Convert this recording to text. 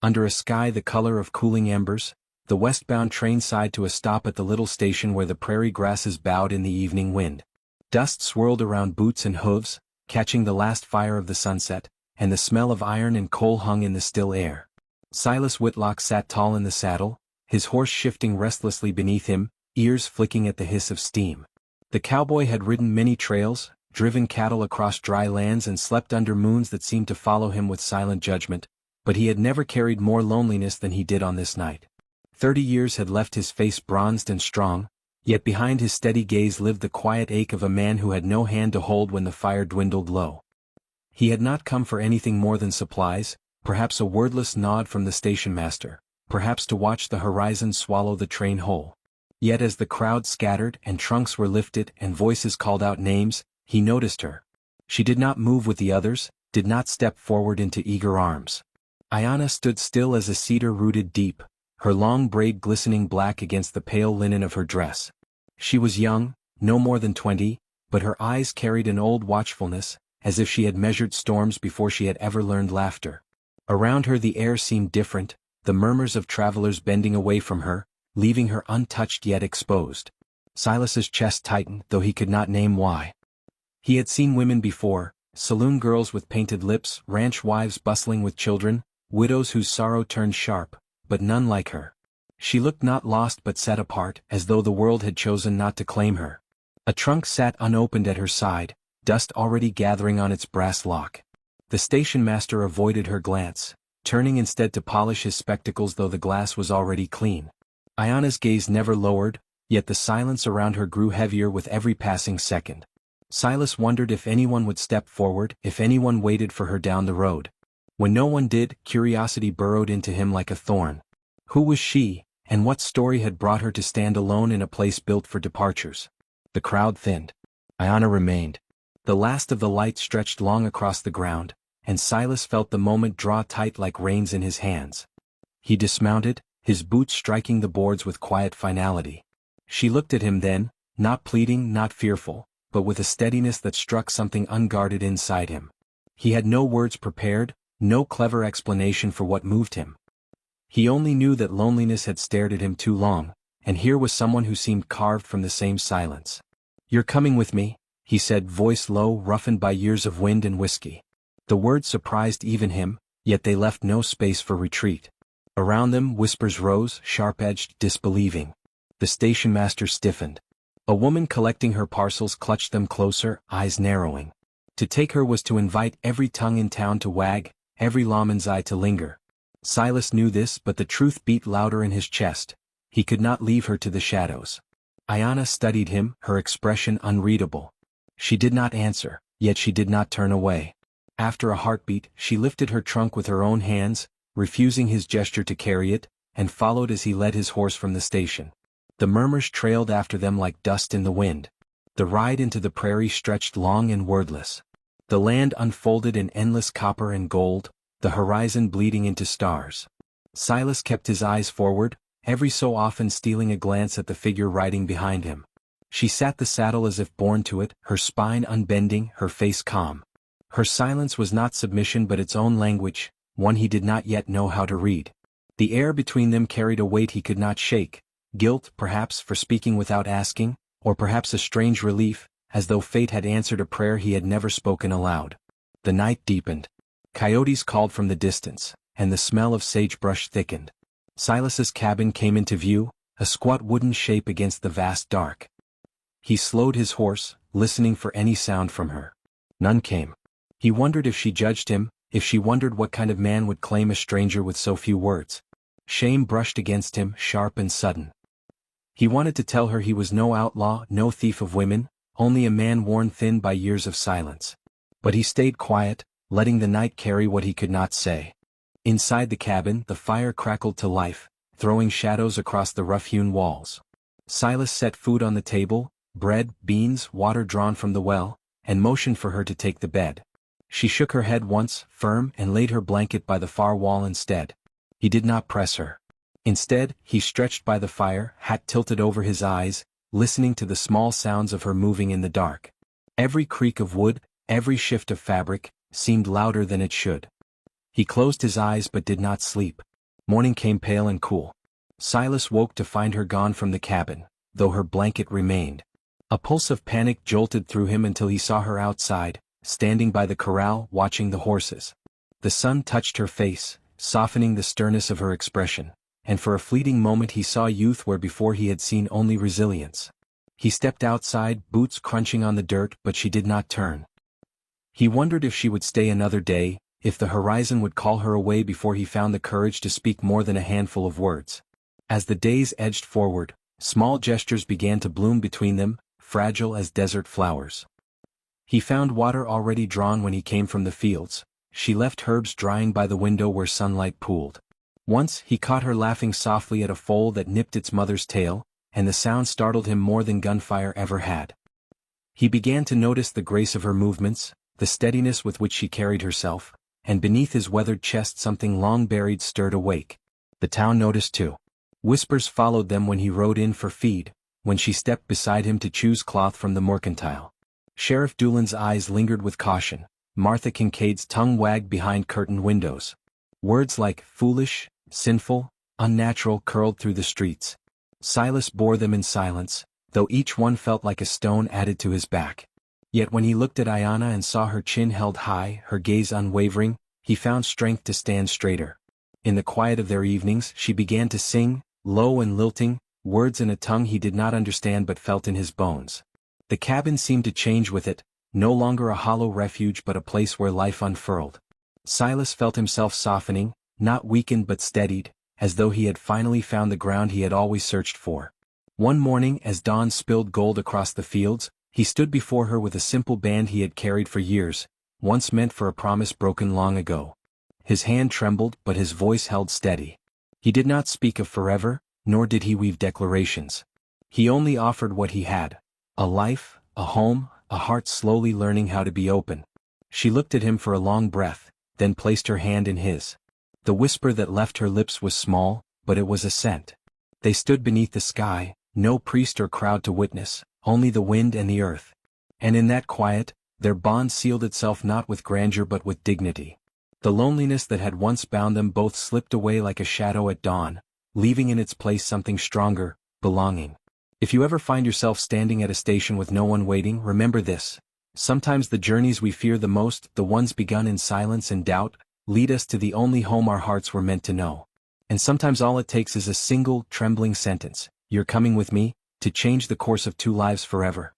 Under a sky the color of cooling embers, the westbound train sighed to a stop at the little station where the prairie grasses bowed in the evening wind. Dust swirled around boots and hooves, catching the last fire of the sunset, and the smell of iron and coal hung in the still air. Silas Whitlock sat tall in the saddle, his horse shifting restlessly beneath him, ears flicking at the hiss of steam. The cowboy had ridden many trails, driven cattle across dry lands and slept under moons that seemed to follow him with silent judgment, but he had never carried more loneliness than he did on this night. 30 years had left his face bronzed and strong, yet behind his steady gaze lived the quiet ache of a man who had no hand to hold when the fire dwindled low. He had not come for anything more than supplies, perhaps a wordless nod from the station master, perhaps to watch the horizon swallow the train whole. Yet as the crowd scattered and trunks were lifted and voices called out names, he noticed her. She did not move with the others, did not step forward into eager arms. Ayanna stood still as a cedar rooted deep, her long braid glistening black against the pale linen of her dress. She was young, no more than 20, but her eyes carried an old watchfulness, as if she had measured storms before she had ever learned laughter. Around her the air seemed different, the murmurs of travelers bending away from her, leaving her untouched yet exposed. Silas's chest tightened, though he could not name why. He had seen women before, saloon girls with painted lips, ranch wives bustling with children, widows whose sorrow turned sharp, but none like her. She looked not lost but set apart, as though the world had chosen not to claim her. A trunk sat unopened at her side, dust already gathering on its brass lock. The station master avoided her glance, turning instead to polish his spectacles though the glass was already clean. Ayanna's gaze never lowered, yet the silence around her grew heavier with every passing second. Silas wondered if anyone would step forward, if anyone waited for her down the road. When no one did, curiosity burrowed into him like a thorn. Who was she, and what story had brought her to stand alone in a place built for departures? The crowd thinned. Ayanna remained. The last of the light stretched long across the ground, and Silas felt the moment draw tight like reins in his hands. He dismounted, his boots striking the boards with quiet finality. She looked at him then, not pleading, not fearful, but with a steadiness that struck something unguarded inside him. He had no words prepared, no clever explanation for what moved him. He only knew that loneliness had stared at him too long, and here was someone who seemed carved from the same silence. "You're coming with me," he said, voice low, roughened by years of wind and whiskey. The words surprised even him, yet they left no space for retreat. Around them whispers rose, sharp-edged, disbelieving. The station master stiffened. A woman collecting her parcels clutched them closer, eyes narrowing. To take her was to invite every tongue in town to wag, every lawman's eye to linger. Silas knew this, but the truth beat louder in his chest. He could not leave her to the shadows. Ayanna studied him, her expression unreadable. She did not answer, yet she did not turn away. After a heartbeat, she lifted her trunk with her own hands, refusing his gesture to carry it, and followed as he led his horse from the station. The murmurs trailed after them like dust in the wind. The ride into the prairie stretched long and wordless. The land unfolded in endless copper and gold, the horizon bleeding into stars. Silas kept his eyes forward, every so often stealing a glance at the figure riding behind him. She sat the saddle as if born to it, her spine unbending, her face calm. Her silence was not submission but its own language, one he did not yet know how to read. The air between them carried a weight he could not shake, guilt, perhaps, for speaking without asking, or perhaps a strange relief, as though fate had answered a prayer he had never spoken aloud. The night deepened. Coyotes called from the distance, and the smell of sagebrush thickened. Silas's cabin came into view, a squat wooden shape against the vast dark. He slowed his horse, listening for any sound from her. None came. He wondered if she judged him, if she wondered what kind of man would claim a stranger with so few words. Shame brushed against him, sharp and sudden. He wanted to tell her he was no outlaw, no thief of women, only a man worn thin by years of silence. But he stayed quiet, letting the night carry what he could not say. Inside the cabin, the fire crackled to life, throwing shadows across the rough-hewn walls. Silas set food on the table, bread, beans, water drawn from the well, and motioned for her to take the bed. She shook her head once, firm, and laid her blanket by the far wall instead. He did not press her. Instead, he stretched by the fire, hat tilted over his eyes, listening to the small sounds of her moving in the dark. Every creak of wood, every shift of fabric, seemed louder than it should. He closed his eyes but did not sleep. Morning came pale and cool. Silas woke to find her gone from the cabin, though her blanket remained. A pulse of panic jolted through him until he saw her outside, standing by the corral watching the horses. The sun touched her face, softening the sternness of her expression, and for a fleeting moment he saw youth where before he had seen only resilience. He stepped outside, boots crunching on the dirt, but she did not turn. He wondered if she would stay another day, if the horizon would call her away before he found the courage to speak more than a handful of words. As the days edged forward, small gestures began to bloom between them, fragile as desert flowers. He found water already drawn when he came from the fields. She left herbs drying by the window where sunlight pooled. Once he caught her laughing softly at a foal that nipped its mother's tail, and the sound startled him more than gunfire ever had. He began to notice the grace of her movements, the steadiness with which she carried herself, and beneath his weathered chest something long buried stirred awake. The town noticed too. Whispers followed them when he rode in for feed, when she stepped beside him to choose cloth from the mercantile. Sheriff Doolan's eyes lingered with caution. Martha Kincaid's tongue wagged behind curtained windows. Words like foolish, sinful, unnatural curled through the streets. Silas bore them in silence, though each one felt like a stone added to his back. Yet when he looked at Ayanna and saw her chin held high, her gaze unwavering, he found strength to stand straighter. In the quiet of their evenings she began to sing, low and lilting, words in a tongue he did not understand but felt in his bones. The cabin seemed to change with it, no longer a hollow refuge but a place where life unfurled. Silas felt himself softening, not weakened but steadied, as though he had finally found the ground he had always searched for. One morning as dawn spilled gold across the fields, he stood before her with a simple band he had carried for years, once meant for a promise broken long ago. His hand trembled but his voice held steady. He did not speak of forever, nor did he weave declarations. He only offered what he had: a life, a home, a heart slowly learning how to be open. She looked at him for a long breath, then placed her hand in his. The whisper that left her lips was small, but it was assent. They stood beneath the sky, no priest or crowd to witness, only the wind and the earth. And in that quiet, their bond sealed itself not with grandeur but with dignity. The loneliness that had once bound them both slipped away like a shadow at dawn, leaving in its place something stronger: belonging. If you ever find yourself standing at a station with no one waiting, remember this. Sometimes the journeys we fear the most, the ones begun in silence and doubt, lead us to the only home our hearts were meant to know. And sometimes all it takes is a single, trembling sentence: "You're coming with me," to change the course of two lives forever.